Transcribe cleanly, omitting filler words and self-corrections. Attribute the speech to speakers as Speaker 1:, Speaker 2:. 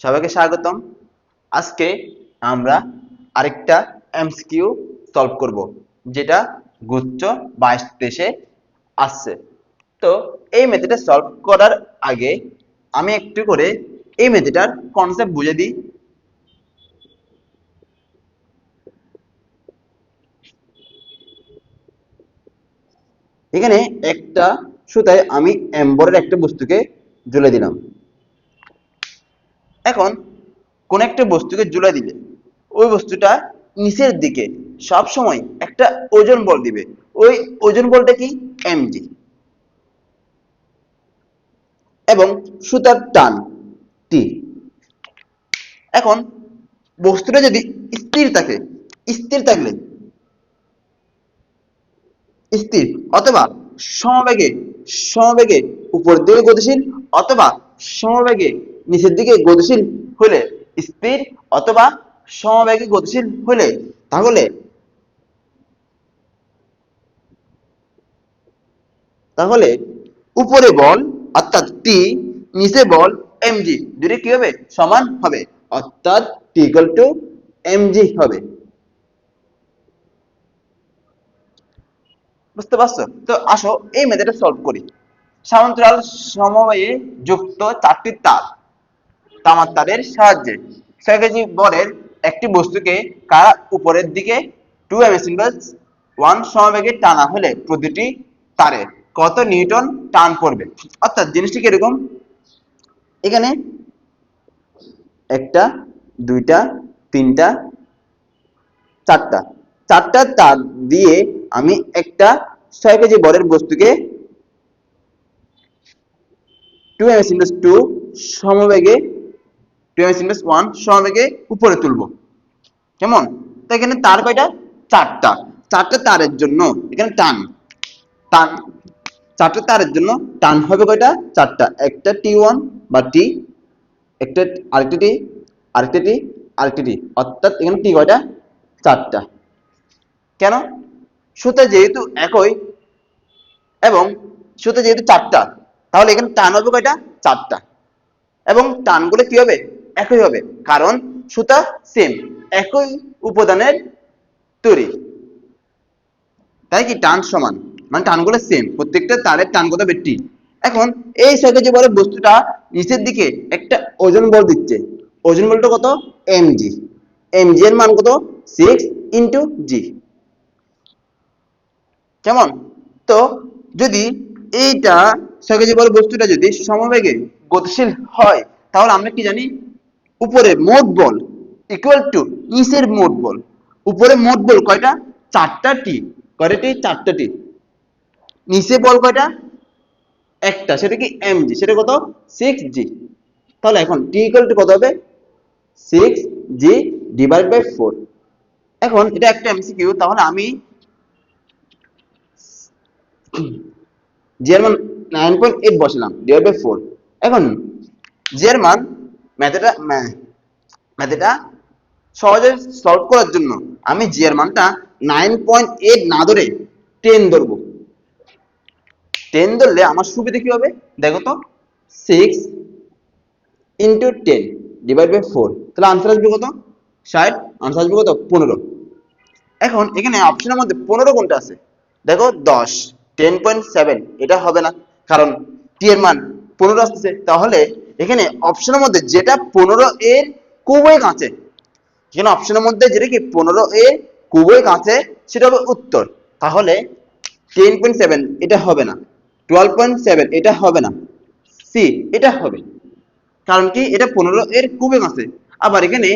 Speaker 1: সবাইকে স্বাগতম। আজকে আমরা আরেকটা এমসিকিউ সলভ করব, যেটা গুচ্ছ 22-23-এ আসছে। তো এই মেথডটা সলভ করার আগে আমি একটু করে এই মেথডটার কনসেপ্ট বুঝে দিই। এখানে একটা সুতায় আমি এম্বরের একটা বস্তুকে ঝুলে দিলাম। এখন কোন একটা বস্তুকে ঝুলে দিলে ওই বস্তুটা নিচের দিকে সব সময় একটা ওজন বল দিবে। ওই ওজন বলটা কি? এমজি। এবং সুতার টান টি। এখন বস্তুটা যদি স্থির থাকে, স্থির থাকলে স্থির অথবা সমবেগে সমবেগে উপরের দিকে গতিশীল অথবা সমবেগে নিচের দিকে গতিশীল হলে স্থির অথবা সমবেগে গতিশীল হলে তাহলে তাহলে উপরে বল অর্থাৎ টি, নিচে বল এমজি, দুটো কি হবে? সমান হবে, অর্থাৎ টি ইকুয়াল টু এমজি হবে। বুঝতে পারছো? তো আসো এই মেথডটা সলভ করি। সমান্তরাল সমবায়ে যুক্ত চারটি তার, তামার তারের সাহায্যে 6 কেজি বরের একটি বস্তুকে কারা উপরের দিকে 2 m/1 সমবেগে টানা হলে প্রতিটি তারে কত নিউটন টান পড়বে? অর্থাৎ জিনিসটি কিরকম, এখানে একটা, দুইটা, তিনটা, চারটা, চারটা তার দিয়ে আমি একটা 6 কেজি বরের বস্তুকে 2 m/2 সমবেগে 2 m/1 সমবেগে উপরে তুলবো। কেমন? তো এখানে তার কয়টা? চারটা। চারটা তারের জন্য এখানে টান টান চারটা তারের জন্য টান হবে কয়টা? চারটা। একটা T1 বা টি, একটা আরেকটা টি, আরেকটা টি, আরেকটা টি, অর্থাৎ এখানে টি কয়টা? চারটা। কেন? সুতা যেহেতু একই এবং সুতা যেহেতু চারটা, তাহলে এখানে টান হবে কয়টা? চারটা। এবং টানগুলো কি হবে? একই হবে, কারণ সুতা সেম, একই উপাদানের তৈরি, তাই কি টান সমান, মানে টানগুলো সেম, প্রত্যেকটা তারের টান কত হবে? টি। এখন এই যে বলে বস্তুটা নিচের দিকে একটা ওজন বল দিচ্ছে, ওজন বলটা কত? এমজি। এমজি এর মান কত? 6 ইন্টু জি। কেমন? তো যদি এইটা 6 কেজি বলে বস্তুটা যদি সমবেগে গতিশীল হয়, তাহলে আমরা কি জানি? উপরে মোট বল ইকুয়াল টু নিচের মোট বল। উপরে মোট বল কয়টা? চারটা টি। কয়টা টি? চারটা টি। নিচে বল কয়টা? একটা, সেটা কি? এমজি। সেটা কত? 6জি। তাহলে এখন টি ইকুয়াল টু কত হবে? 6জি ডিভাইড বাই 4। এখন এটা একটা এমসিকিউ, তাহলে আমি জি এর মান 9.8 বসালাম ডিভাইড বাই 4। এখন জি এর মান ম্যাথটা সহজে সলভ করার জন্য আমি জি এর মানটা 9.8 না ধরে 10 ধরবো। 10 ধরলে আমার সুবিধা কি হবে দেখো তো? 6 ইন্টু 10 ডিভাইড বাই 4, তাহলে আনসার আসবে কত? 60। আনসার আসবে কত? 15। এখন এখানে অপশনের মধ্যে 15 কোনটা আছে? দেখো 10, 10.7, এটা হবে না, কারণ টি এর মান 15 আসছে। তাহলে এখানে অপশনের মধ্যে যেটা 15 এর খুবই কাছে, এখানে অপশনের মধ্যে যেটা কি 15 এর খুবই কাছে, সেটা হবে উত্তর। তাহলে 10.7 এটা হবে না, 12.7 এটা হবে না, সি এটা হবে। কারণ কি? এটা 15 এর খুবই কাছে। আবার এখানে